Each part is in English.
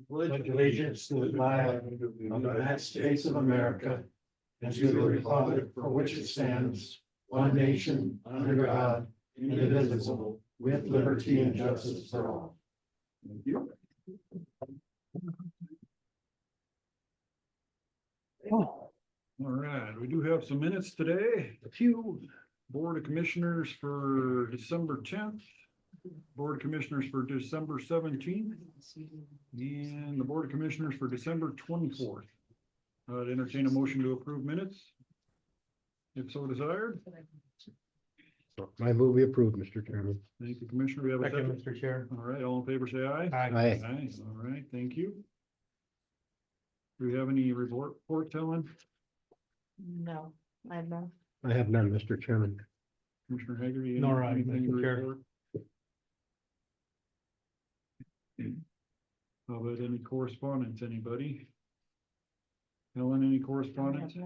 pledge allegiance to the flag of the United States of America and to the republic for which it stands, one nation, under God, indivisible, with liberty and justice for all. Thank you. All right, we do have some minutes today. A few. Board of Commissioners for December 10th. Board of Commissioners for December 17th. And the Board of Commissioners for December 24th. I'd entertain a motion to approve minutes, if so desired. I move we approve, Mr. Chairman. Thank you, Commissioner. We have a Second, second. Mr. Chair. All right, all in favor, say aye. Aye. Aye. All right, thank you. Do we have any report, Ellen? No, I have none. I have none, Mr. Chairman. Commissioner Hagerty? Nor I, anything to Mr. Chair. report? How about any correspondence, anybody? Ellen, any correspondence?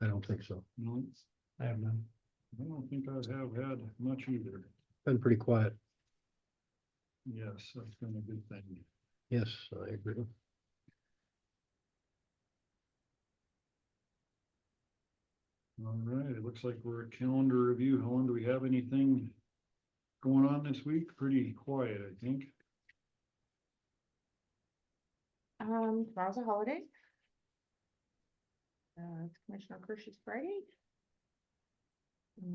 I don't think so. No, I have none. I don't think I have had much either. Been pretty quiet. Yes, that's been a good thing. Yes, I agree. All right, it looks like we're at calendar review. Helen, do we have anything going on this week? Pretty quiet, I think. Tomorrow's a holiday. It's Commissioner Kirsch's Friday.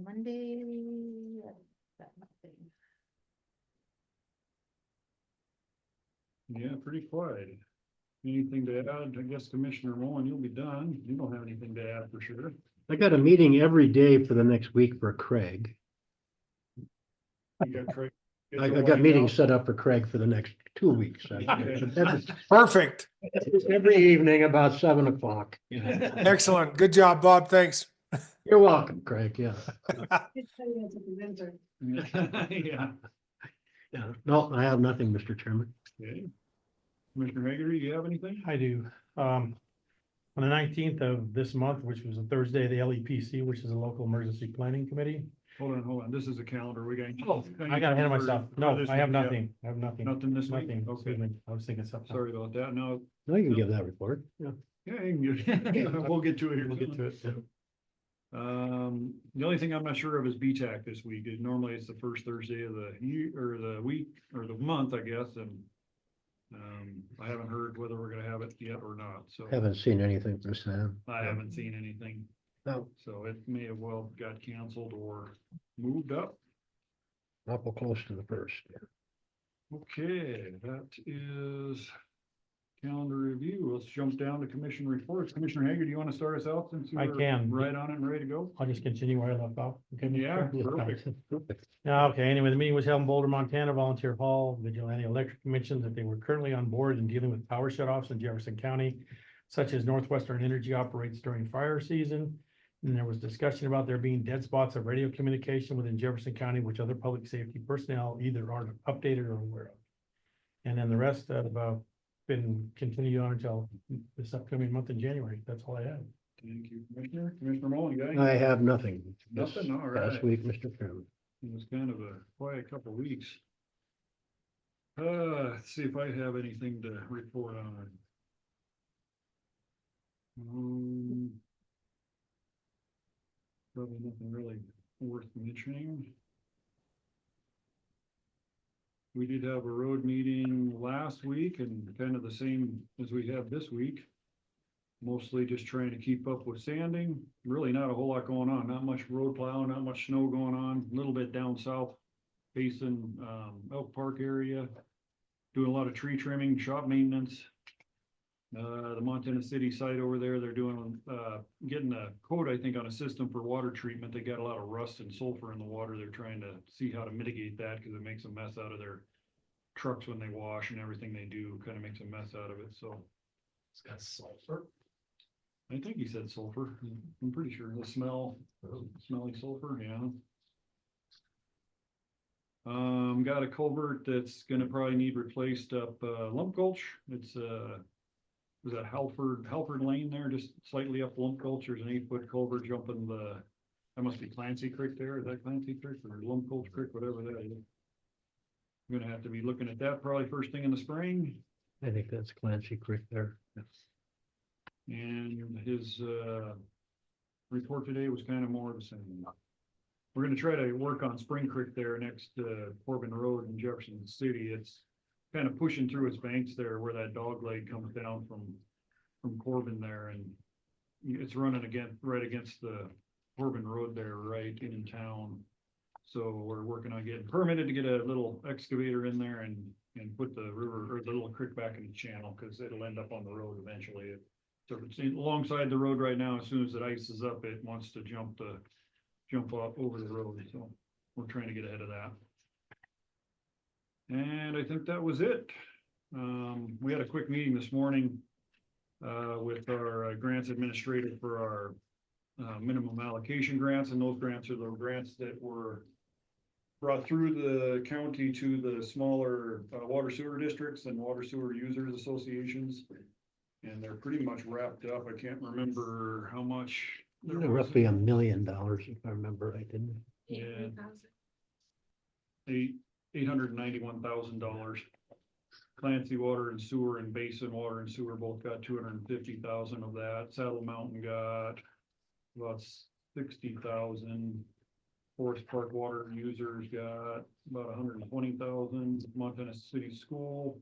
Monday, got nothing. Yeah, pretty quiet. Anything to add? I guess Commissioner Mullen, you'll be done. You don't have anything to add for sure. I got a meeting every day for the next week for Craig. You got Craig. I got meetings set up for Craig for the next 2 weeks. Perfect. Every evening about 7 o'clock. Excellent. Good job, Bob. Thanks. You're welcome, Craig. Yeah. Yeah. Yeah. No, I have nothing, Mr. Chairman. Okay. Commissioner Hagerty, do you have anything? I do. On the 19th of this month, which was a Thursday, the LEPC, which is a local emergency planning committee. Hold on. This is a calendar. We got. I got ahead of myself. No, this I have week, yeah. nothing. I have nothing. Nothing this week? Nothing. Okay. Excuse me. I was thinking something. Sorry about that. No, No, you can give that report. Yeah. yeah, you can get- we'll get to it here. We'll get to it. The only thing I'm not sure of is BTAC this week. Normally it's the first Thursday of the year or the week or the month, I guess, and I haven't heard whether we're gonna have it yet or not, so Haven't seen anything from Sam. I haven't seen anything. No, So it may have well got canceled or moved up. awful close to the first. Okay, that is calendar review. Let's jump down to commission reports. Commissioner Hager, do you want to start us out since I you're can. right on it and ready to go? I'll just continue where I left off. Okay, Mr. Yeah, Chair? perfect. Okay, anyway, the meeting was held in Boulder, Montana, Volunteer Hall. Vigilante Electric mentioned that they were currently on board in dealing with power shutoffs in Jefferson County, such as Northwestern Energy operates during fire season. And there was discussion about there being dead spots of radio communication within Jefferson County, which other public safety personnel either aren't updated or aware of. And then the rest have been continued on until this upcoming month in January. That's all I have. Thank you, Commissioner. Commissioner Mullen, you got anything? I have nothing. this Nothing? All Past right. week, Mr. Chairman. It was kind of a quiet couple of weeks. Let's see if I have anything to report on. Probably nothing really worth mentioning. We did have a road meeting last week and kind of the same as we have this week. Mostly just trying to keep up with sanding. Really not a whole lot going on. Not much road plow, not much snow going on. A little bit down south Basin, Elk Park area. Doing a lot of tree trimming, shop maintenance. The Montana City site over there, they're doing, getting a quote, I think, on a system for water treatment. They got a lot of rust and sulfur in the water. They're trying to see how to mitigate that because it makes a mess out of their trucks when they wash and everything they do kind of makes a mess out of it. So It's got sulfur. I think he said sulfur. I'm pretty sure the smell, smelling sulfur. Yeah. Got a culvert that's gonna probably need replaced up, Lump Gulch. It's, was that Halford Lane there, just slightly up Lump Gulch. There's an 8-foot culvert jumping that must be Clancy Creek there. Is that Clancy Creek or Lump Gulch Creek, whatever that is? Gonna have to be looking at that probably first thing in the spring. I think that's Clancy Creek there. And his, report today was kind of more of the same. We're gonna try to work on Spring Creek there next to Corbin Road in Jefferson City. It's kind of pushing through its banks there where that dog leg comes down from Corbin there, and it's running right against the Corbin Road there, right in town. So we're working on getting permitted to get a little excavator in there and put the river or the little creek back in the channel, because it'll end up on the road eventually. So it's alongside the road right now. As soon as it ices up, it wants to jump off over the road, so we're trying to get ahead of that. And I think that was it. We had a quick meeting this morning with our grants administrator for our minimum allocation grants, and those grants are the grants that were brought through the county to the smaller water sewer districts and water sewer users associations. And they're pretty much wrapped up. I can't remember how much. there was. Roughly $1 million, if I remember right, didn't Yeah. $891,000. Clancy Water and Sewer and Basin Water and Sewer both got 250,000 of that. Saddle Mountain got about 60,000. Forest Park Water users got about 120,000. Montana City School,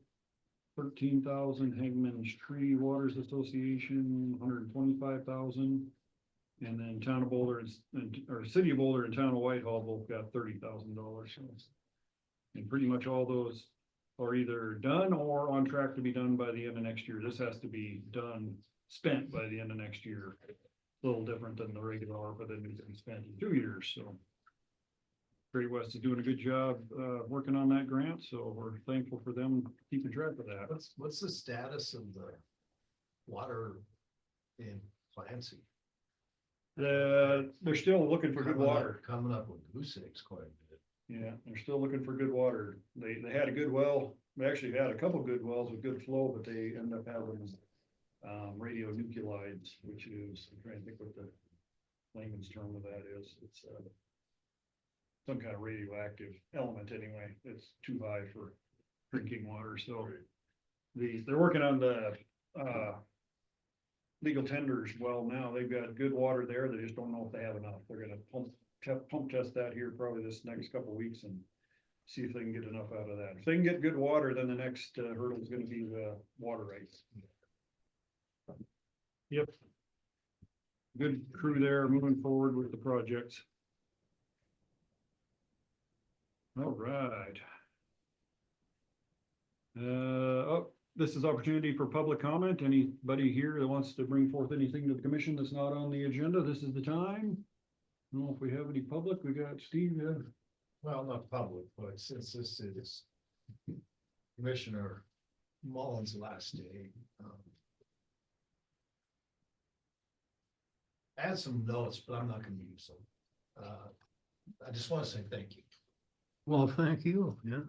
13,000. Hangman's Tree Waters Association, 125,000. And then Town of Boulder or City of Boulder and Town of Whitehall both got $30,000. And pretty much all those are either done or on track to be done by the end of next year. This has to be spent by the end of next year. A little different than the regular ARPA that needs to be spent in 2 years, so. Great West is doing a good job, working on that grant, so we're thankful for them keeping track of that. What's the status of the water in Clancy? They're still looking for good water. Coming up with goose eggs quite a bit. Yeah, they're still looking for good water. They had a good well. They actually had a couple good wells with good flow, but they ended up having radionuclides, which is, I'm trying to think what the layman's term of that is. It's some kind of radioactive element anyway. It's too high for drinking water. So they're working on the legal tenders. Well, now they've got good water there. They just don't know if they have enough. They're gonna pump test that here probably this next couple of weeks and see if they can get enough out of that. If they can get good water, then the next hurdle is gonna be the water rights. Yep. Good crew there moving forward with the projects. All right. This is opportunity for public comment. Anybody here that wants to bring forth anything to the commission that's not on the agenda, this is the time. I don't know if we have any public. We got Steve. Well, not public, but since this is Commissioner Mullins' last day. I had some notes, but I'm not gonna use them. I just wanna say thank you. Well, thank you, yeah.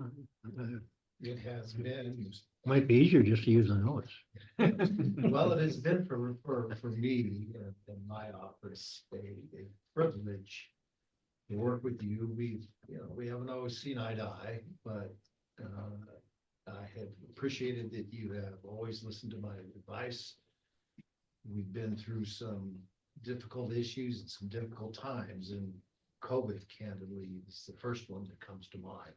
It has been, Might be easier just to use the notes. well, it has been for me in my office, a privilege to work with you. We haven't always seen eye to eye, but I have appreciated that you have always listened to my advice. We've been through some difficult issues and some difficult times, and COVID candidly is the first one that comes to mind.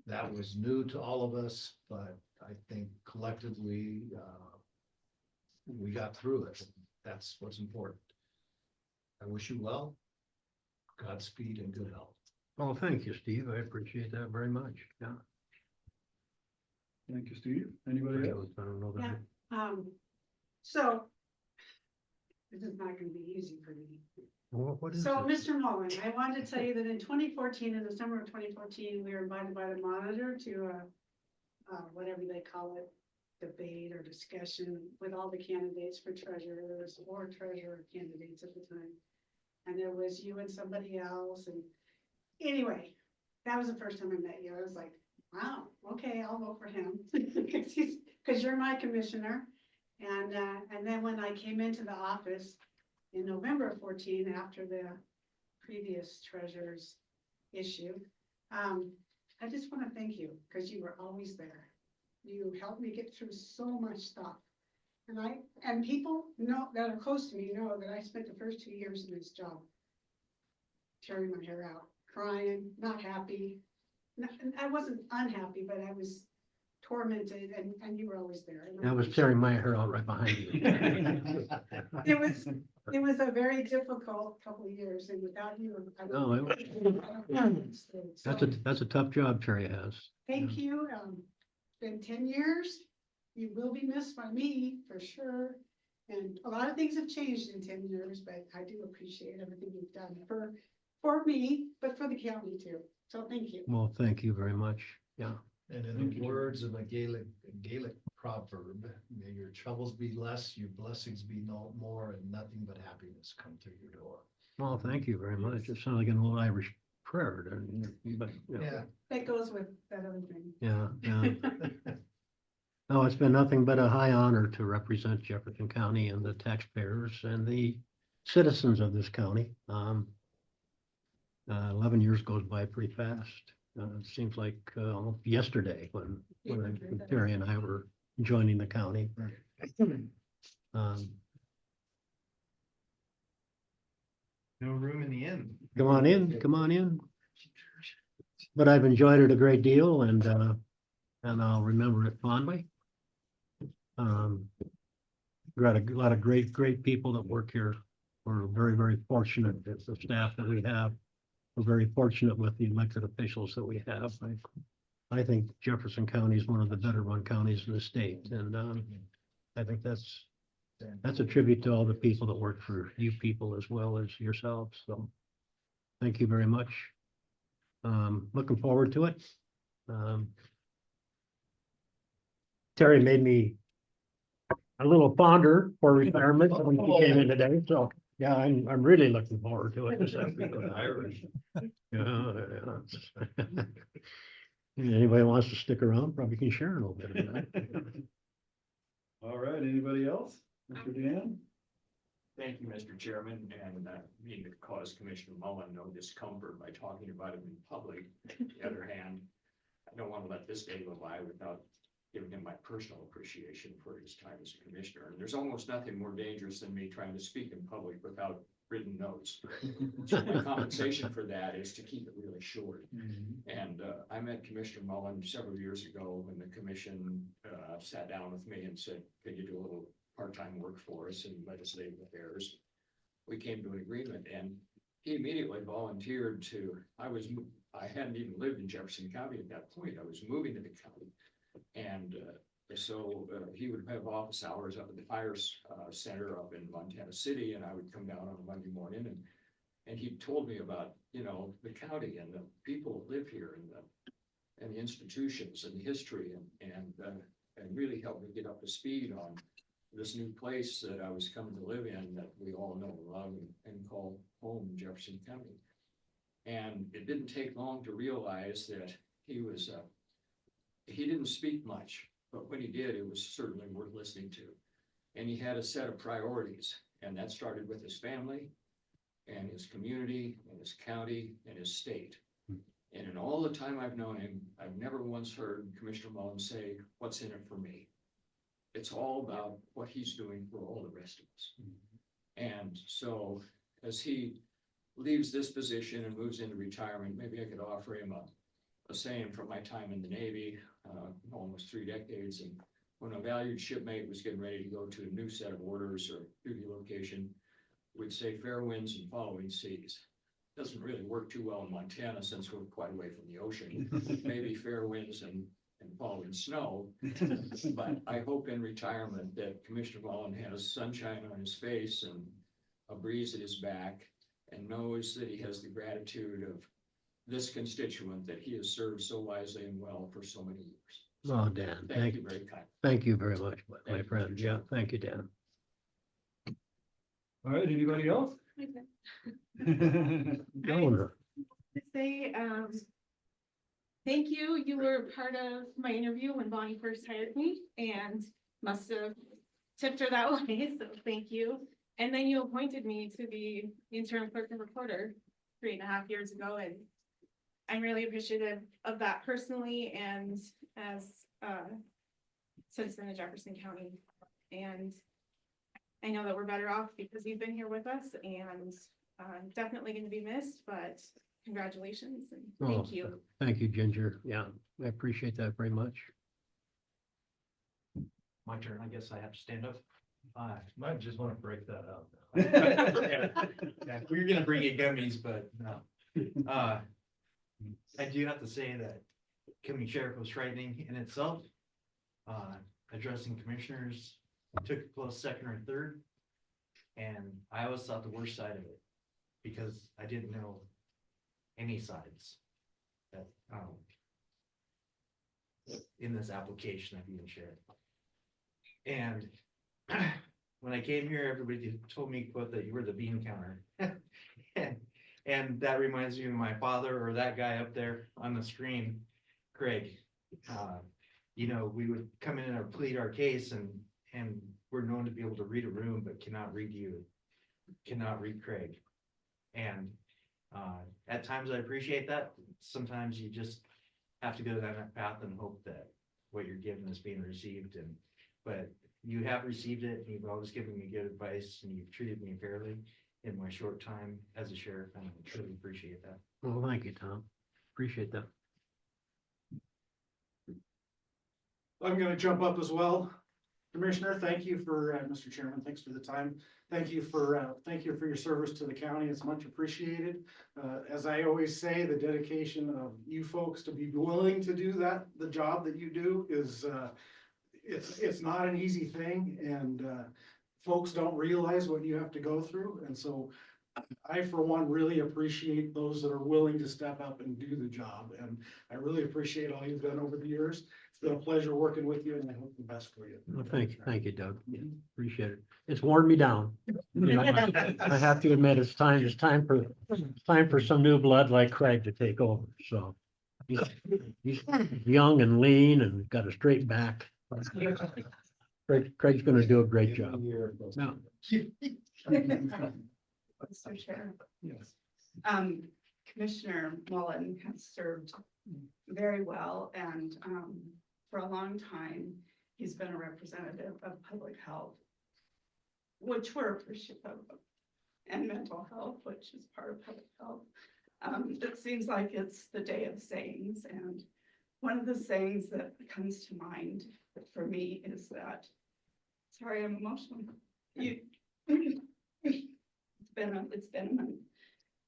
That was new to all of us, but I think collectively we got through it. That's what's important. I wish you well, Godspeed, and good health. Well, thank you, Steve. I appreciate that very much. Yeah. Thank you, Steve. Anybody else? I don't know Yeah, that. so this is not gonna be easy for me. Well, what is So, it? Mr. Mullen, I wanted to tell you that in 2014, in the summer of 2014, we were invited by the monitor to whatever they call it, debate or discussion with all the candidates for treasurer. There was 4 treasurer candidates at the time. And there was you and somebody else. And anyway, that was the first time I met you. I was like, wow, okay, I'll vote for him because you're my commissioner. And then when I came into the office in November of 14, after the previous treasurer's issue, I just want to thank you because you were always there. You helped me get through so much stuff. And people know that are close to me know that I spent the first 2 years in this job tearing my hair out, crying, not happy. I wasn't unhappy, but I was tormented and you were always there. And I was tearing my hair out right behind you. It was a very difficult couple of years and without you. No, that's a tough job Terry has. Thank you. Been 10 years. You will be missed by me for sure. And a lot of things have changed in 10 years, but I do appreciate everything you've done for me, but for the county too. So thank you. Well, thank you very much. Yeah. And in the words of a Gaelic proverb, may your troubles be less, your blessings be no more, and nothing but happiness come through your door. Well, thank you very much. It sounded like an old Irish prayer, doesn't it? But, Yeah. That goes with that other thing. yeah, yeah. No, it's been nothing but a high honor to represent Jefferson County and the taxpayers and the citizens of this county. 11 years goes by pretty fast. It seems like yesterday when Terry and I were joining the county. No room in the inn. Come on in, come on in. But I've enjoyed it a great deal and I'll remember it fondly. Got a lot of great people that work here. We're very, very fortunate with the staff that we have. We're very fortunate with the elected officials that we have. I think Jefferson County is one of the better run counties in the state. And I think that's a tribute to all the people that work for you people as well as yourselves. So thank you very much. Looking forward to it. Terry made me a little fonder for retirement when he came in today. So yeah, I'm really looking forward to it. Irish. Yeah. Anybody wants to stick around, probably can share a little bit of that. All right, anybody else? Mr. Dan? Thank you, Mr. Chairman, and mean to cause Commissioner Mullen no discomfort by talking about him in public. On the other hand, I don't want to let this day go by without giving him my personal appreciation for his time as a commissioner. And there's almost nothing more dangerous than me trying to speak in public without written notes. So my compensation for that is to keep it really short. And I met Commissioner Mullen several years ago when the commission sat down with me and said, "Can you do a little part-time work for us in legislative affairs?" We came to an agreement and he immediately volunteered to, I hadn't even lived in Jefferson County at that point. I was moving to the county. And so he would have office hours up at the fire center up in Montana City, and I would come down on a Monday morning and he told me about, the county and the people that live here and the institutions and the history and really helped me get up to speed on this new place that I was coming to live in that we all know and love and call home, Jefferson County. And it didn't take long to realize that he didn't speak much, but when he did, it was certainly worth listening to. And he had a set of priorities, and that started with his family and his community and his county and his state. And in all the time I've known him, I've never once heard Commissioner Mullen say, "What's in it for me?" It's all about what he's doing for all the rest of us. And so as he leaves this position and moves into retirement, maybe I could offer him a saying from my time in the Navy, almost 3 decades. And when a valued shipmate was getting ready to go to a new set of orders or duty location, we'd say fair winds and following seas. Doesn't really work too well in Montana since we're quite away from the ocean. Maybe fair winds and following snow. But I hope in retirement that Commissioner Mullen has sunshine on his face and a breeze at his back and knows that he has the gratitude of this constituent that he has served so wisely and well for so many years. Oh, Dan, Thank you very kind. thank you very much, my Thank you, friend. Mr. Yeah, thank you, Dan. All right, anybody else? Eleanor. Say, thank you. You were part of my interview when Bonnie first hired me and must have tipped her that way, so thank you. And then you appointed me to the interim clerk and recorder 3.5 years ago, and I'm really appreciative of that personally and as a citizen of Jefferson County. And I know that we're better off because you've been here with us and definitely going to be missed, but congratulations and thank you. Thank you, Ginger. Yeah, I appreciate that very much. My turn, I guess I have to stand up. Might just want to break that up. Yeah, we were gonna bring you gummies, but no. I do have to say that coming sheriff was frightening in itself. Addressing commissioners took a close second or third. And I always thought the worst side of it, because I didn't know any sides that, in this application of being sheriff. And when I came here, everybody told me, quote, that you were the bean counter. And that reminds me of my father, or that guy up there on the screen, Craig. You know, we would come in and plead our case, and we're known to be able to read a room, but cannot read you, cannot read Craig. And at times I appreciate that. Sometimes you just have to go down that path and hope that what you're given is being received. But you have received it, and you've always given me good advice, and you've treated me fairly in my short time as a sheriff, and I truly appreciate that. Well, thank you, Tom. Appreciate that. I'm gonna jump up as well. Commissioner, thank you for, Mr. Chairman, thanks for the time. Thank you for your service to the county. It's much appreciated. As I always say, the dedication of you folks to be willing to do the job that you do is, it's not an easy thing, and folks don't realize what you have to go through. And so I, for one, really appreciate those that are willing to step up and do the job. And I really appreciate all you've done over the years. It's been a pleasure working with you, and I hope the best for you. Well, thank you, Doug. Appreciate it. It's worn me down. You know, I have to admit, it's time for some new blood like Craig to take over. So he's young and lean and got a straight back. Craig's gonna do a great job. No. Mr. Chair. Yes. Commissioner Mullen has served very well, and for a long time, he's been a representative of public health, which we're appreciative of, and mental health, which is part of public health. It seems like it's the day of sayings, and one of the sayings that comes to mind for me is that, sorry, I'm emotional. It's been a month.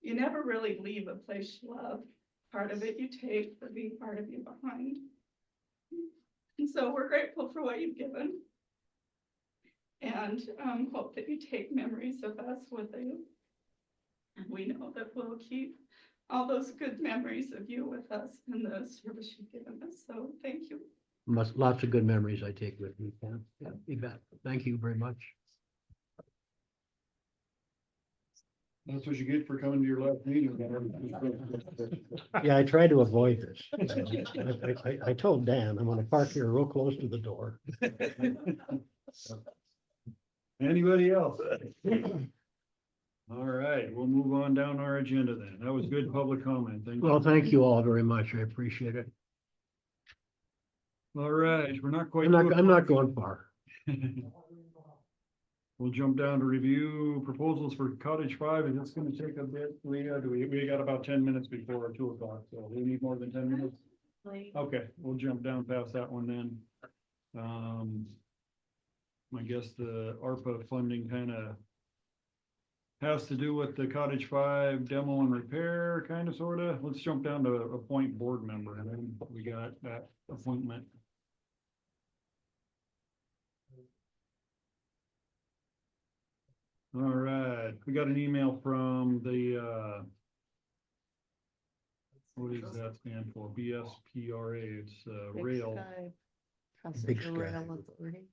You never really leave a place you love. Part of it you take, for being part of you behind. And so we're grateful for what you've given. And hope that you take memories of us with you. And we know that we'll keep all those good memories of you with us and the service you've given us. So thank you. Lots of good memories I take with me, Pam. Yeah, you bet. Thank you very much. That's what you get for coming to your last meeting. Yeah, I tried to avoid this. I told Dan, I'm gonna park here real close to the door. Anybody else? All right, we'll move on down our agenda then. That was good public comment. Thank you. Well, thank you all very much. I appreciate it. All right, we're not quite. I'm not going far. We'll jump down to review proposals for Cottage 5. Is this gonna take a bit, Leah? We got about 10 minutes before 2 o'clock, so we need more than 10 minutes? Okay, we'll jump down past that one then. I guess the ARPA funding kind of has to do with the Cottage 5 demo and repair, kind of, sort of. Let's jump down to appoint board member, and then we got that appointment. All right, we got an email from the, what does that stand for? BSPRA, it's, rail. Big Sky.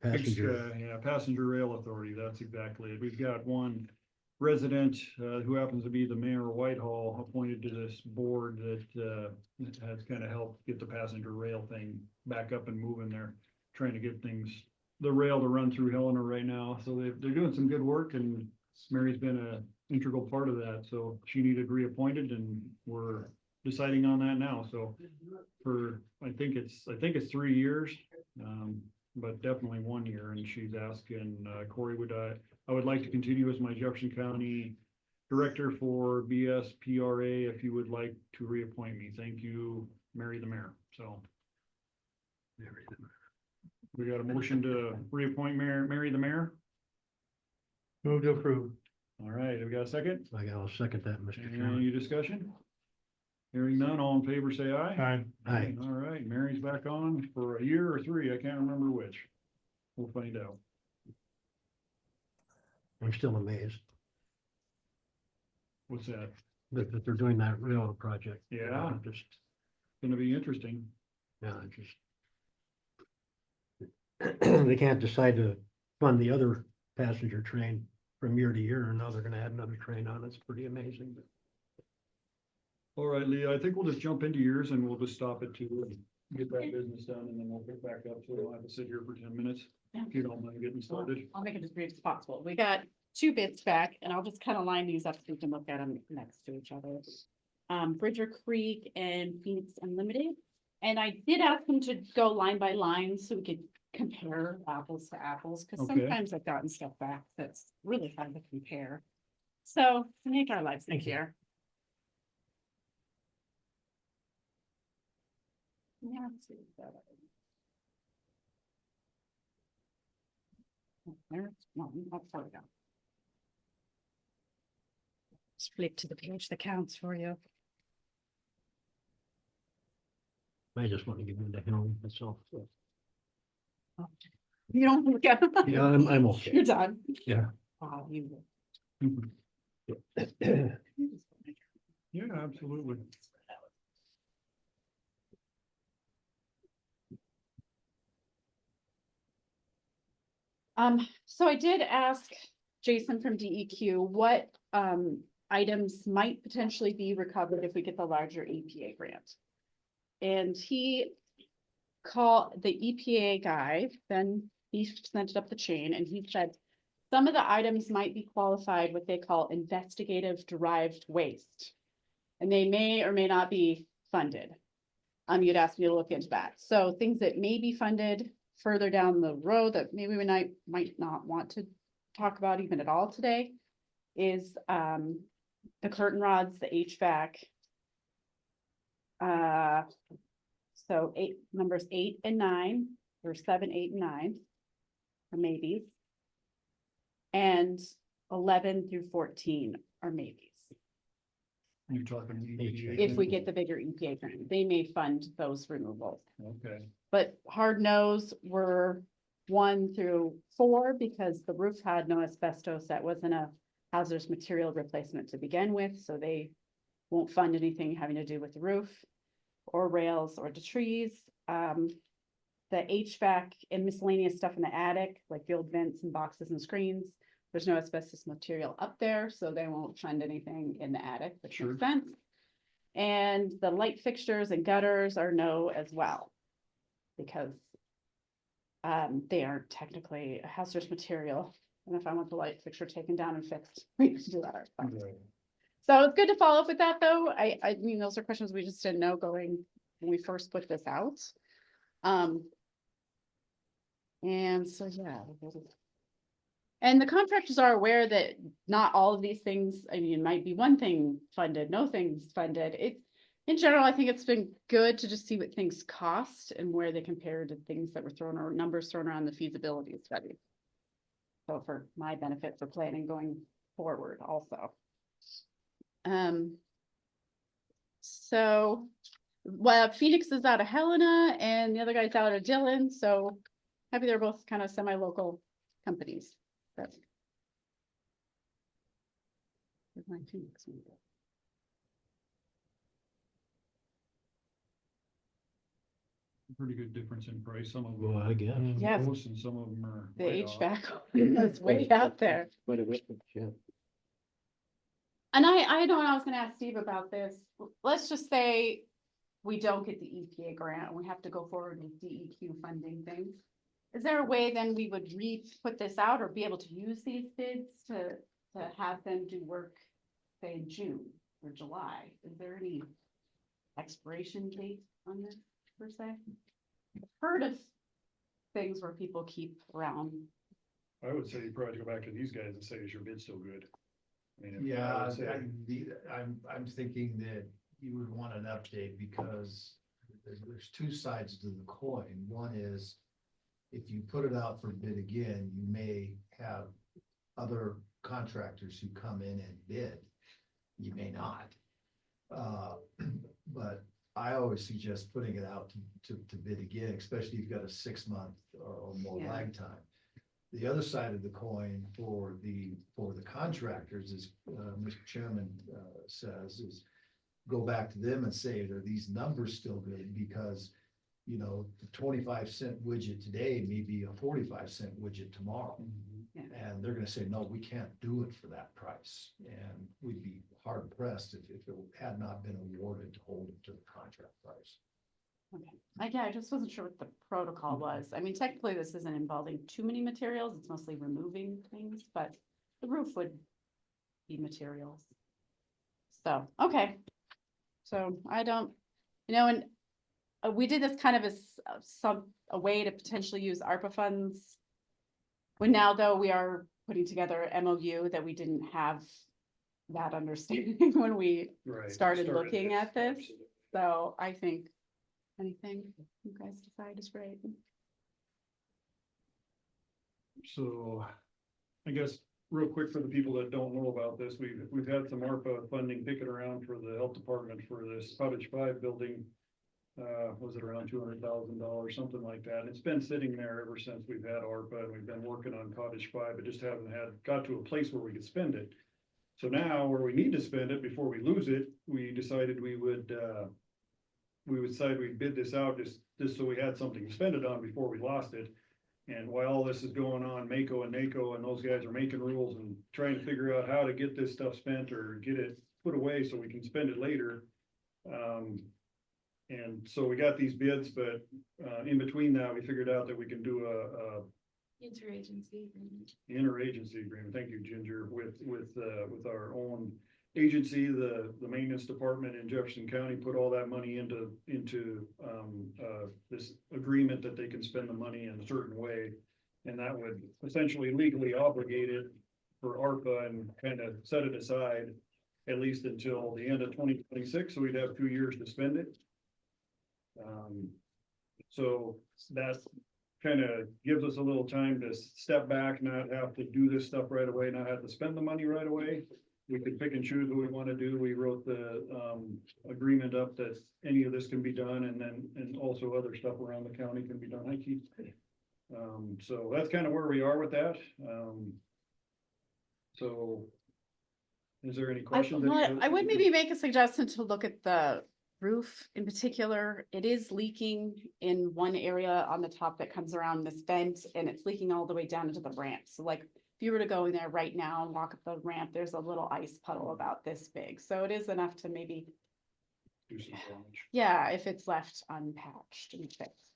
Passenger. Yeah, Passenger Rail Authority, that's exactly it. We've got one resident, who happens to be the mayor of Whitehall, appointed to this board that, has kind of helped get the passenger rail thing back up and moving. They're trying to get things, the rail to run through Helena right now, so they're doing some good work, and Mary's been an integral part of that, so she needed reappointed, and we're deciding on that now, so I think it's 3 years. But definitely 1 year, and she's asking, Corey, I would like to continue as my Jefferson County Director for BSPRA, if you would like to reappoint me. Thank you, Mary the Mayor, so. We got a motion to reappoint Mary the Mayor. Move to approve. All right, have we got a second? I'll second that, Mr. Chairman. Any discussion? Hearing none, all in favor, say aye. Aye. All right, Mary's back on for a year or 3, I can't remember which. We'll find out. I'm still amazed What's that? that they're doing that railroad project. Yeah. Just, Gonna be interesting. yeah, just. They can't decide to fund the other passenger train from year to year, and now they're gonna add another train on. It's pretty amazing. All right, Leah, I think we'll just jump into yours and we'll just stop at 2 and get that business done, and then we'll pick back up, so we don't have to sit here for 10 minutes. If you don't mind getting started. I'll make it as brief as possible. We got 2 bids back, and I'll just kind of line these up so you can look at them next to each other. Bridger Creek and Phoenix Unlimited. And I did ask them to go line by line so we could compare apples to apples, because Okay. sometimes I've gotten stuff back that's really hard to compare. So to make our lives easier. Yeah, let's see what that is. There's one, that's where we go. Just flip to the page that counts for you. I just want to give them the helm, that's all. So, You don't look at them. yeah, I'm okay. You're done. Yeah. Wow, you. Yeah, absolutely. So I did ask Jason from DEQ what items might potentially be recovered if we get the larger EPA grant. And he called the EPA guy, then he sent it up the chain, and he said some of the items might be qualified what they call investigative derived waste. And they may or may not be funded. You'd ask me to look into that. So things that may be funded further down the road that maybe we might not want to talk about even at all today is the curtain rods, the HVAC. So numbers 8 and 9, or 7, 8, and 9 are maybes. And 11 through 14 are maybes. You're talking EPA. If we get the bigger EPA grant, they may fund those removals. Okay, But hard nose were 1 through 4 because the roof had no asbestos. That wasn't a hazardous material replacement to begin with, so they won't fund anything having to do with the roof or rails or the trees. The HVAC and miscellaneous stuff in the attic, like the old vents and boxes and screens, there's no asbestos material up there, so they won't fund anything in the attic, which Sure. makes sense. And the light fixtures and gutters are no as well. Because they aren't technically a hazardous material. And if I want the light fixture taken down and fixed, we can do that ourselves. right. So it's good to follow up with that, though. I mean, those are questions we just didn't know going when we first put this out. And so, yeah. And the contractors are aware that not all of these things, I mean, it might be one thing funded, no things funded. In general, I think it's been good to just see what things cost and where they compare to things that were thrown or numbers thrown around the feasibility study. So for my benefit for planning going forward also. So, well, Phoenix is out of Helena and the other guy's out of Dillon, so happy they're both kind of semi-local companies. That's. Where's my Phoenix one go? Pretty good difference in price. Some of Well, them I guess. are Yes. close and some of them are. The way off. HVAC is way out there. Quite a bit, yeah. And I know I was gonna ask Steve about this. Let's just say we don't get the EPA grant, and we have to go forward with DEQ funding things. Is there a way then we would put this out or be able to use these bids to have them do work, say in June or July? Is there any expiration date on this per se. I've heard of things where people keep around. I would say you probably go back to these guys and say, is your bid still good? I mean, I Yeah, would say- I'm thinking that you would want an update because there's two sides to the coin. One is if you put it out for bid again, you may have other contractors who come in and bid. You may not. But I always suggest putting it out to bid again, especially if you've got a 6 month or more Yeah. lag time. The other side of the coin for the contractors is, Mr. Chairman, says is go back to them and say, are these numbers still good? Because, you know, the 25-cent widget today may be a 45-cent widget tomorrow. Yeah. And they're gonna say, no, we can't do it for that price. And we'd be hard pressed if it had not been awarded to hold it to the contract price. Okay, yeah, I just wasn't sure what the protocol was. I mean, technically, this isn't involving too many materials. It's mostly removing things, but the roof would be materials. So, okay. So I don't, you know, and we did this kind of as a way to potentially use ARPA funds. When now, though, we are putting together a MOU that we didn't have that understanding when we Right, started looking at this. absolutely. So I think anything you guys decide is great. So, I guess, real quick for the people that don't know about this, we've had some ARPA funding kicking around for the health department for this Cottage 5 building. Was it around $200,000, something like that? And it's been sitting there ever since we've had ARPA, and we've been working on Cottage 5, but just haven't got to a place where we could spend it. So now, where we need to spend it before we lose it, we decided we'd bid this out just so we had something to spend it on before we lost it. And while all this is going on, Mako and NACO and those guys are making rules and trying to figure out how to get this stuff spent or get it put away so we can spend it later. And so we got these bids, but in between that, we figured out that we can do a Interagency agreement. interagency agreement. Thank you, Ginger, with our own agency, the maintenance department in Jefferson County put all that money into this agreement that they can spend the money in a certain way. And that would essentially legally obligate it for ARPA and kind of set it aside at least until the end of 2026. So we'd have 2 years to spend it. So that kind of gives us a little time to step back, not have to do this stuff right away, not have to spend the money right away. We could pick and choose what we want to do. We wrote the agreement up that any of this can be done, and also other stuff around the county can be done. I keep. So that's kind of where we are with that. So is there any questions? I would maybe make a suggestion to look at the roof in particular. It is leaking in one area on the top that comes around this vent, and it's leaking all the way down into the ramp. So like, if you were to go in there right now and walk up the ramp, there's a little ice puddle about this big. So it is enough to maybe, Do some damage. yeah, if it's left unpatched and fixed.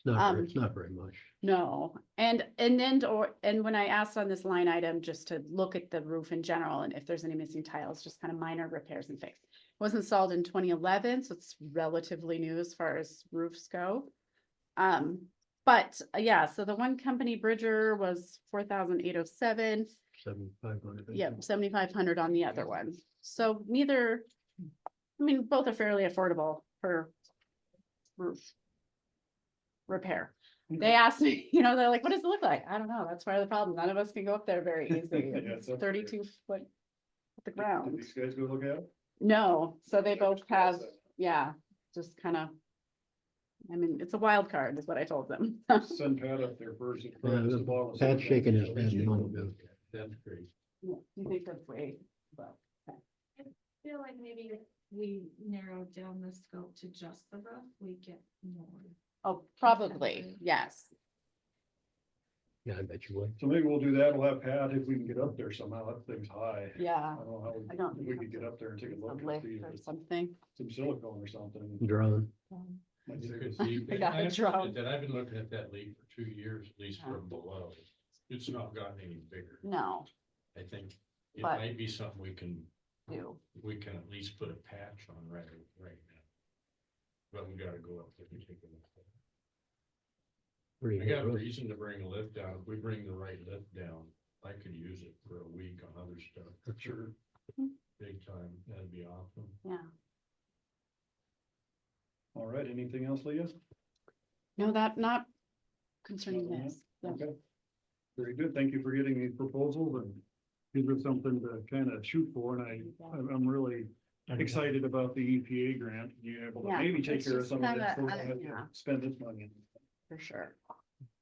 It's not very much. No, and when I asked on this line item, just to look at the roof in general, and if there's any missing tiles, just kind of minor repairs and fix. It was installed in 2011, so it's relatively new as far as roofs go. But yeah, so the one company Bridger was 4,807. 7,500. Yeah, 7,500 on the other one. So neither, I mean, both are fairly affordable for roof repair. They asked me, you know, they're like, what does it look like? I don't know. That's part of the problem. None of us can go up there very easily. Yeah, It's it's up 32 foot at the Did ground. these guys go look at it? No, so they both have, yeah, just kind of. I mean, it's a wild card is what I told them. Send Pat up there first. Pat's shaking his head. No. That's great. You think that's way, but. I feel like maybe if we narrowed down the scope to just the roof, we get more. Oh, probably, yes. Yeah, I bet you would. So maybe we'll do that. We'll have Pat if we can get up there somehow. That thing's high. Yeah. I don't know I how don't we could get up there and take a A look. and lift see if or it's something. some silicone or something. Drone. Might You save could us- see, I got I a have to drone. admit that I've been looking at that leak for 2 years, at least from below. It's not gotten any bigger. No, I think it But- might be something we can do. at least put a patch on right now. of them gotta go up if you take them. Pretty I good got a roof. reason to bring a lift down. If we bring the right lift down, I could use it for a week on other stuff. Sure. Big time. That'd be awesome. Yeah. All right, anything else, Leah? No, that not concerning Nothing this. Yeah. Okay. Very good. Thank you for getting these proposals and gives us something to kind of shoot for, and I'm really excited about the EPA grant, being able to Yeah, maybe take it's care of just some of this. kinda, so we don't have to yeah. Spend this money. For sure.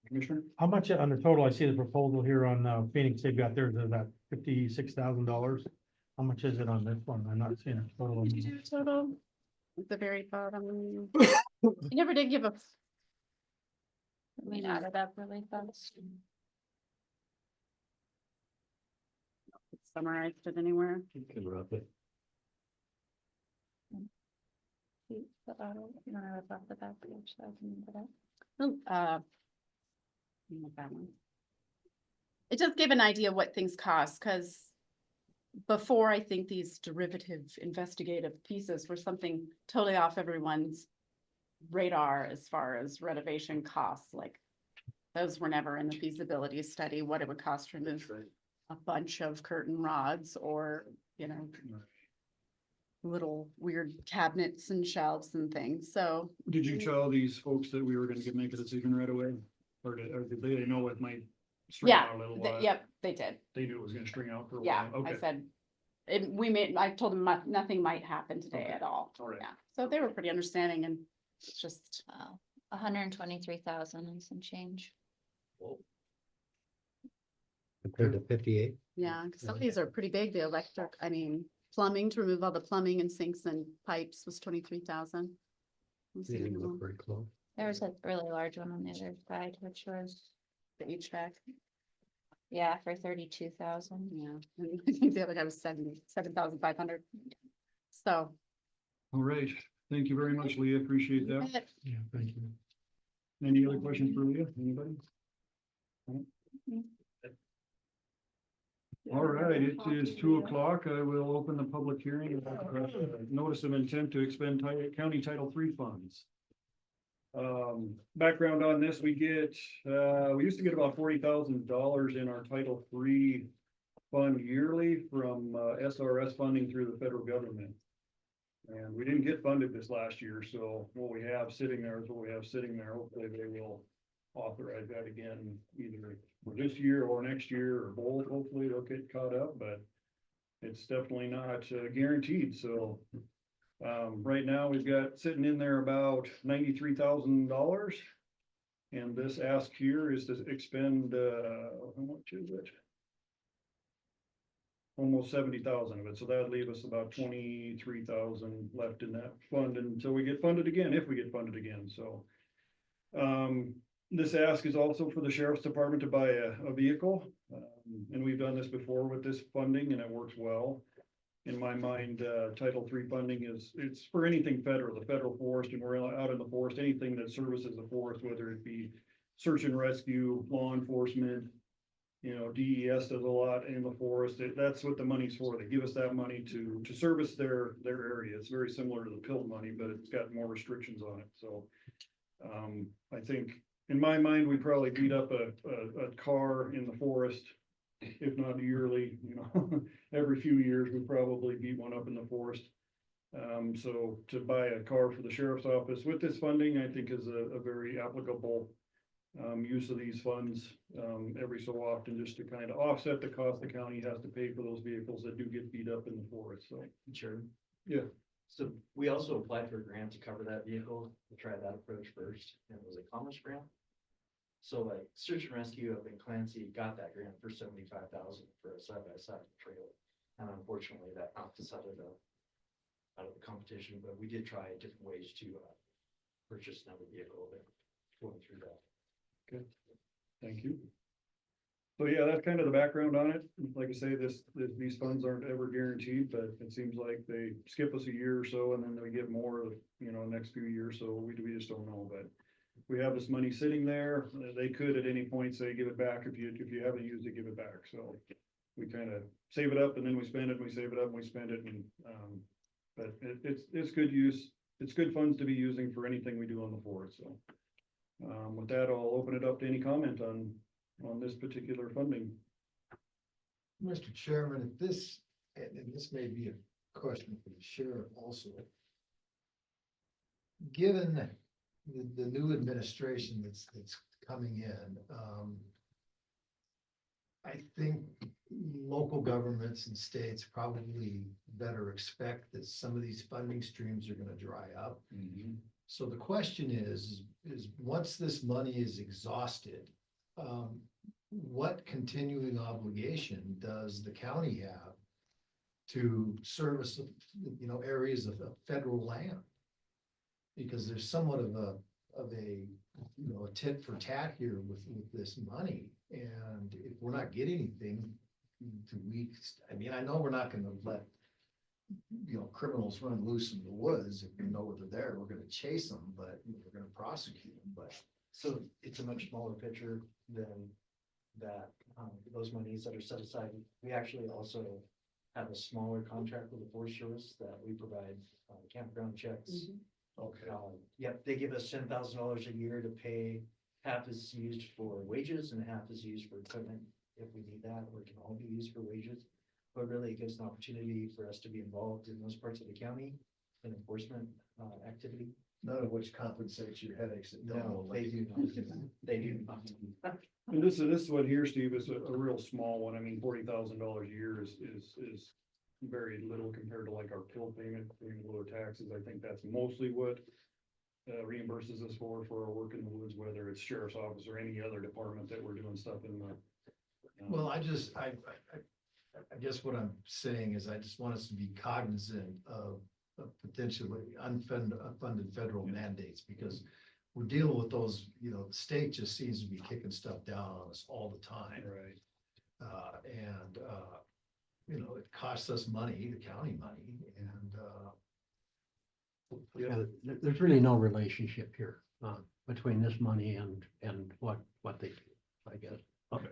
Commissioner? How much on the total? I see the proposal here on Phoenix, they've got theirs at about $56,000. How much is it on this one? I'm not seeing a total. Did you do total? At the very bottom. You never did give a. Let me add it up really fast. Summarized it anywhere. Can rub it. You don't have it off the back page, so I can put it. Oh, not that one. It does give an idea what things cost, because before, I think these derivative investigative pieces were something totally off everyone's radar as far as renovation costs, like those were never in the feasibility study, what it would cost to remove a bunch of curtain rods or, you know, little weird cabinets and shelves and things, so. Did you tell these folks that we were gonna make a decision right away? Or did they know it might string Yeah, out a little while? yep, they did. They knew it was gonna string out for a Yeah, while? I Okay, said, I told them nothing might happen today Okay. at all. all right. Yeah, so they were pretty understanding and just, Wow, 123,000 and some change. Compared to 58. yeah, 'cause some of these are pretty big, the electric, I mean, plumbing, to remove all the plumbing and sinks and pipes was 23,000. They didn't look very close. There was a really large one on the other side, which was, The HVAC, yeah, for 32,000. yeah, and I think the other guy was 7,500. So. All right, thank you very much, Leah, appreciate that. but Yeah, thank you. Any other questions for Leah, anybody? All right, it is 2:00. I will open the public hearing. Notice of intent to expend county Title III funds. Background on this, we used to get about $40,000 in our Title III fund yearly from SRS funding through the federal government. And we didn't get funded this last year, so what we have sitting there is what we have sitting there. Hopefully they will authorize that again, either for this year or next year or both. Hopefully they'll get caught up, but it's definitely not guaranteed, so. Right now, we've got sitting in there about $93,000. And this ask here is to expend, how much is it? Almost 70,000 of it, so that'd leave us about 23,000 left in that fund until we get funded again, if we get funded again, so. This ask is also for the sheriff's department to buy a vehicle, and we've done this before with this funding and it works well. In my mind, Title III funding it's for anything federal, the federal forest, and we're out in the forest, anything that services the forest, whether it be search and rescue, law enforcement, you know, DES does a lot in the forest. That's what the money's for. They give us that money to service their area. It's very similar to the PILT money, but it's got more restrictions on it. So I think in my mind, we probably beat up a car in the forest, if not yearly, you know, every few years, we probably beat one up in the forest. So to buy a car for the sheriff's office with this funding, I think is a very applicable use of these funds every so often, just to kind of offset the cost the county has to pay for those vehicles that do get beat up in the forest, so. Sure. Yeah. So we also applied for a grant to cover that vehicle, to try that approach first, and it was a commerce grant. So like search and rescue up in Clancy got that grant for 75,000 for a side-by-side trailer. And unfortunately, that knocked us out of the competition, but we did try different ways to purchase another vehicle, but going through that. Okay, thank you. So yeah, that's kind of the background on it. Like I say, these funds aren't ever guaranteed, but it seems like they skip us a year or so and then we get more, you know, next few years. So we just don't know, but we have this money sitting there. They could at any point say, give it back. If you haven't used it, give it back. So we kind of save it up and then we spend it, and we save it up and we spend it. And, but it's good use. it's good funds to be using for anything we do on the forest, so. With that, I'll open it up to any comment on this particular funding. Mr. Chairman, if this, and this may be a question for the sheriff also. Given the new administration that's coming in, I think local governments and states probably better expect that some of these funding streams are gonna dry up. So the question is once this money is exhausted, what continuing obligation does the county have to service, areas of federal land? Because there's somewhat of a, a tit for tat here with this money. And if we're not getting anything, I know we're not gonna let, criminals run loose in the woods. If we know where they're there, we're gonna chase them, but we're gonna prosecute them, but. So it's a much smaller picture than that, those monies that are set aside. We actually also have a smaller contract with the Forest Service that we provide campground checks. Okay. Yep, they give us $10,000 a year to pay. Half is used for wages and half is used for equipment if we need that, or it can all be used for wages. But really it gives an opportunity for us to be involved in those parts of the county in enforcement activity. None of which compensates your headaches. No, they do not. They do not. And this one here, Steve, is a real small one. I mean, $40,000 a year is very little compared to like our pill payment, paying lower taxes. I think that's mostly what reimburses us for our work in the woods, whether it's sheriff's office or any other department that we're doing stuff in the. Well, I guess what I'm saying is I just want us to be cognizant of potentially unfunded federal mandates, because we're dealing with those, the state just seems to be kicking stuff down on us all the time. Right. It costs us money, the county money, and There's really no relationship here, between this money and what they do, I guess. Okay.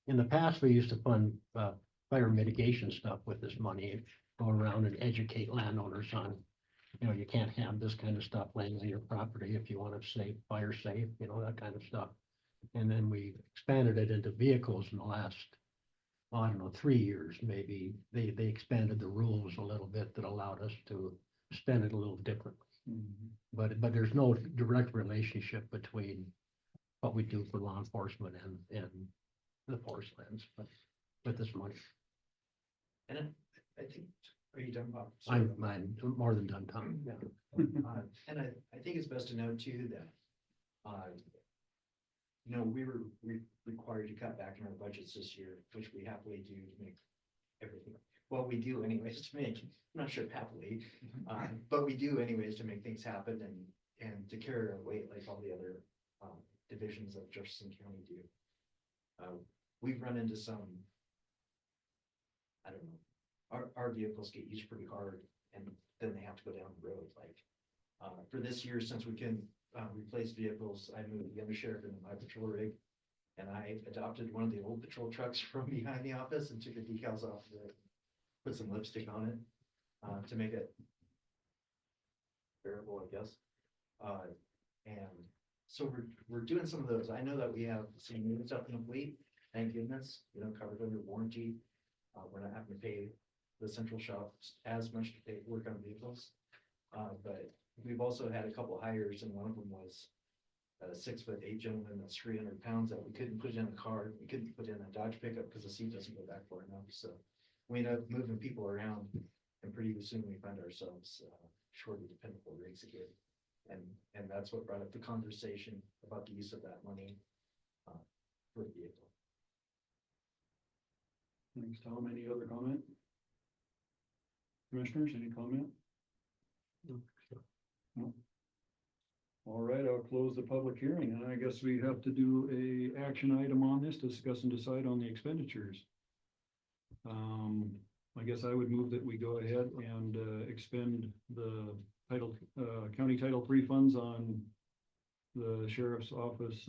In the past, we used to fund, fire mitigation stuff with this money, go around and educate landowners on, you can't have this kind of stuff laying on your property if you want to fire safe, that kind of stuff. And then we expanded it into vehicles in the last, 3 years, maybe. They expanded the rules a little bit that allowed us to spend it a little differently. But there's no direct relationship between what we do for law enforcement and the forest lands, but with this money. And I think, are you done, Bob? I'm more than done, Tom. Yeah. And I think it's best to note too that, we were required to cut back in our budgets this year, which we happily do to make everything. Well, we do anyways to make, I'm not sure happily, but we do anyways to make things happen and to carry our weight like all the other divisions of Jefferson County do. We've run into some, I don't know, our vehicles get used pretty hard and then they have to go down the road. Like for this year, since we can replace vehicles, I moved the undersheriff into my patrol rig, and I adopted one of the old patrol trucks from behind the office and took the decals off of it, put some lipstick on it to make it bearable, I guess. And so we're doing some of those. I know that we have some new stuff in the fleet, thank goodness, covered under warranty. We're not having to pay the central shop as much to pay work on vehicles. But we've also had a couple hires, and one of them was a 6'8" gentleman that's 300 pounds that we couldn't put in a car. We couldn't put in a Dodge pickup because the seat doesn't go back far enough. So we end up moving people around, and pretty soon we find ourselves short of dependable rigs again. And that's what brought up the conversation about the use of that money for a vehicle. Thanks, Tom. Any other comment? Commissioners, any comment? No. All right, I'll close the public hearing, and I guess we have to do a action item on this, discuss and decide on the expenditures. I guess I would move that we go ahead and expend the county Title III funds on the sheriff's office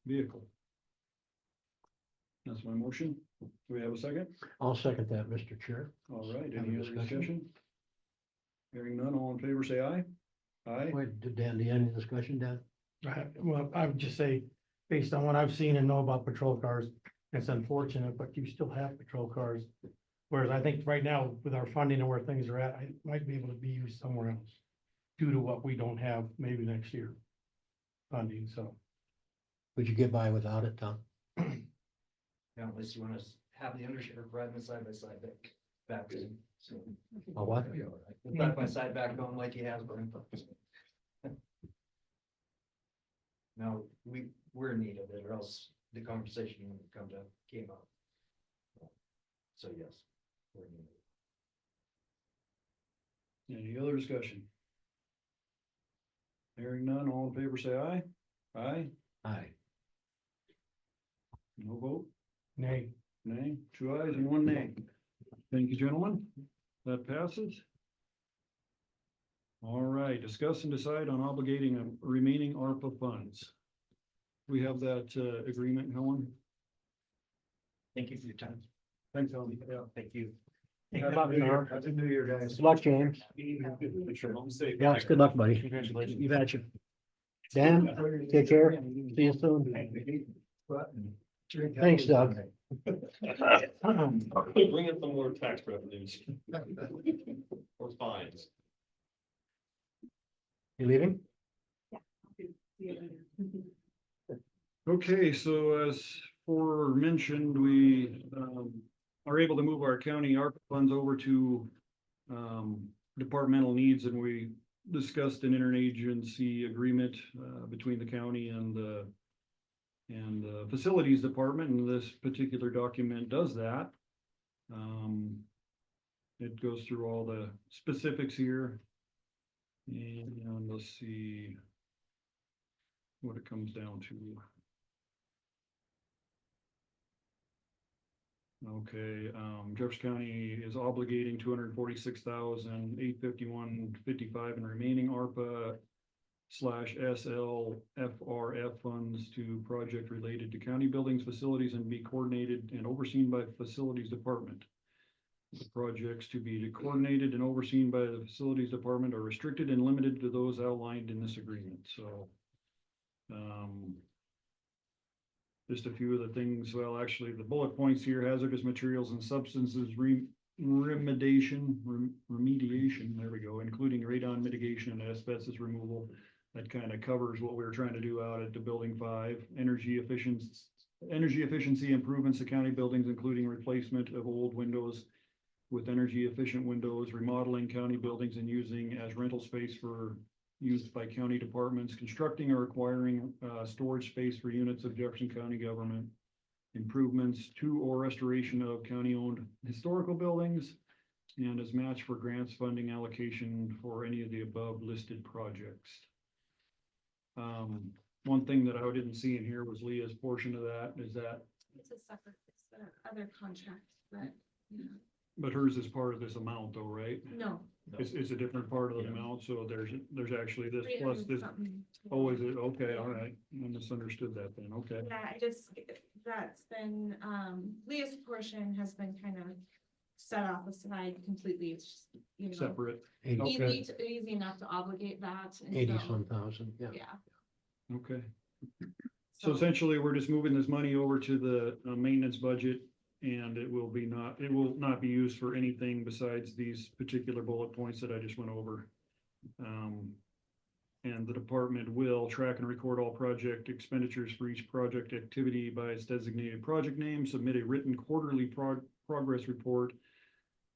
vehicle. That's my motion. Do we have a second? I'll second that, Mr. Chair. All right, Have a any other discussion? discussion? Hearing none, all in favor, say aye. Aye. Wait, did Dan, do you have any discussion, Dan? Well, I would just say, based on what I've seen and know about patrol cars, it's unfortunate, but you still have patrol cars. Whereas I think right now, with our funding and where things are at, I might be able to be used somewhere else. Due to what we don't have maybe next year. Funding, so. Would you get by without it, Tom? Yeah, unless you wanna have the undersheriff riding the side by side back in, so. A what? Side by side back home like he has been. No, we're in need of it, or else the conversation wouldn't come to, came up. So yes, we're in need of it. Any other discussion? Hearing none, all in favor, say aye. Aye. Aye. No vote? Nay. Nay, 2 ayes and 1 nay. Thank you, gentlemen. That passes. All right, discuss and decide on obligating remaining ARPA funds. We have that agreement, Helen. Thank you for your time. Thanks, Helen. Yeah. Thank you. Good luck, Norm. Happy New Year, guys. Good luck, James. Yeah, good luck, buddy. Congratulations. You betcha. Dan, take care. See you soon. Thanks, Doug. Bring in some more tax revenues. Or fines. You leaving? Okay, so as for mentioned, we are able to move our county ARPA funds over to departmental needs, and we discussed an interagency agreement between the county and the facilities department, and this particular document does that. It goes through all the specifics here. And let's see what it comes down to. Okay, Jefferson County is obligating $246,851.55 in remaining ARPA /SLFRF funds to project related to county buildings, facilities, and be coordinated and overseen by the Facilities Department. The projects to be coordinated and overseen by the Facilities Department are restricted and limited to those outlined in this agreement, so. Just a few of the things, well, actually, the bullet points here: hazardous materials and substances remediation, there we go, including radon mitigation and asbestos removal. That kind of covers what we were trying to do out at the building 5. Energy efficiency improvements to county buildings, including replacement of old windows with energy efficient windows, remodeling county buildings and using as rental space for used by county departments, constructing or acquiring storage space for units of Jefferson County government, improvements to or restoration of county-owned historical buildings, and as match for grants funding allocation for any of the above listed projects. One thing that I didn't see in here was Leah's portion of that. Is that? It's a separate, it's the other contract, but, yeah. But hers is part of this amount though, right? No. It's a different part of the amount, so there's actually this plus 300 this. something. Oh, is it? Okay, all right. I misunderstood that then, okay. Yeah, that's been, Leah's portion has been kind of set off aside completely. It's just, you know, Separate, easy enough to obligate that. and so, 80-some thousand, yeah. Yeah. okay. So essentially, we're just moving this money over to the maintenance budget, and it will not be used for anything besides these particular bullet points that I just went over. And the department will track and record all project expenditures for each project activity by its designated project name, submit a written quarterly progress report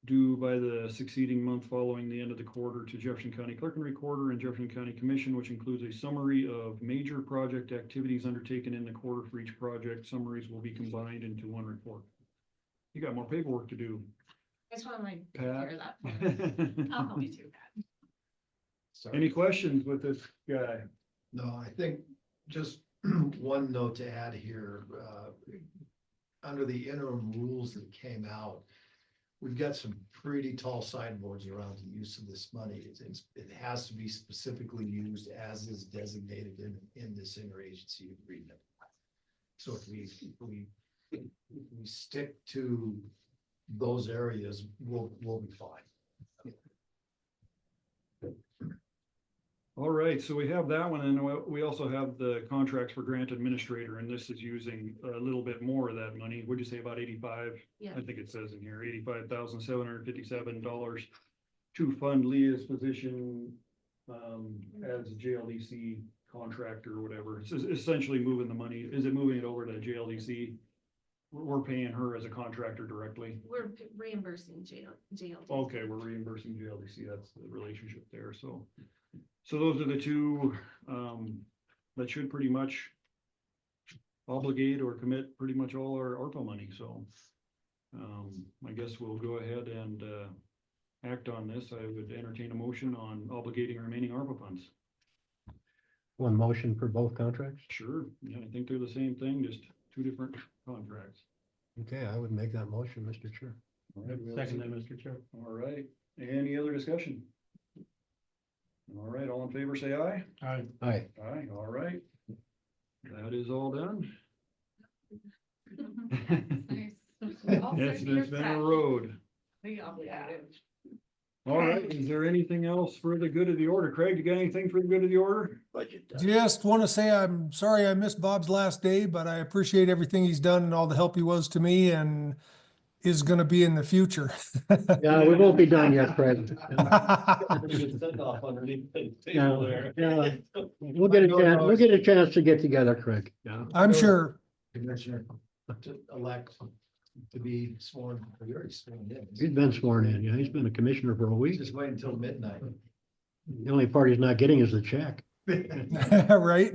due by the succeeding month following the end of the quarter to Jefferson County Clerk and Recorder and Jefferson County Commission, which includes a summary of major project activities undertaken in the quarter for each project. Summaries will be combined into one report. You got more paperwork to do, I just want to like Pat. hear that. I'll help you do that. Any questions with this guy? No, I think just one note to add here, under the interim rules that came out, we've got some pretty tall sideboards around the use of this money. It has to be specifically used as is designated in this interagency agreement. So if we stick to those areas, we'll be fine. All right, so we have that one, and we also have the contracts for grant administrator, and this is using a little bit more of that money. What'd you say, about 85? Yeah. I think it says in here, $85,757 to fund Leah's position as a JLDC contractor or whatever. It's essentially moving the money. Is it moving it over to JLDC? We're paying her as a contractor directly. We're reimbursing jail. Okay, we're reimbursing JLDC. That's the relationship there, so. So those are the two, that should pretty much obligate or commit pretty much all our ARPA money, so. I guess we'll go ahead and, act on this. I would entertain a motion on obligating remaining ARPA funds. One motion for both contracts? Sure, yeah, I think they're the same thing, just two different contracts. Okay, I would make that motion, Mr. Chair. All right, we have a Second that, Mr. Chair. All right, any other discussion? All right, all in favor, say aye. Aye. Aye. Aye, all right. That is all done. It's been a road. All right, is there anything else for the good of the order? Craig, you got anything for the good of the order? Just want to say I'm sorry I missed Bob's last day, but I appreciate everything he's done and all the help he was to me and is going to be in the future. Yeah, we won't be done yet, Fred. Yeah, we'll get a chance to get together, Craig. Yeah. I'm sure. Commissioner to elect to be sworn, you already sworn in. He's been sworn in. Yeah, he's been a commissioner for a week. Just wait until midnight. The only part he's not getting is the check. Right?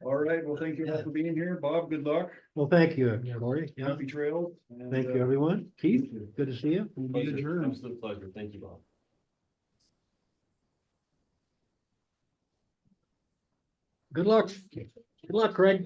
All right, well, thank you all for being here. Bob, good luck. Well, thank you, Corey. Yeah, Happy trails. and, thank you, everyone. Keith, good to see you. We'll be adjourned. Absolute pleasure. Thank you, Bob. Good luck. Good luck, Craig.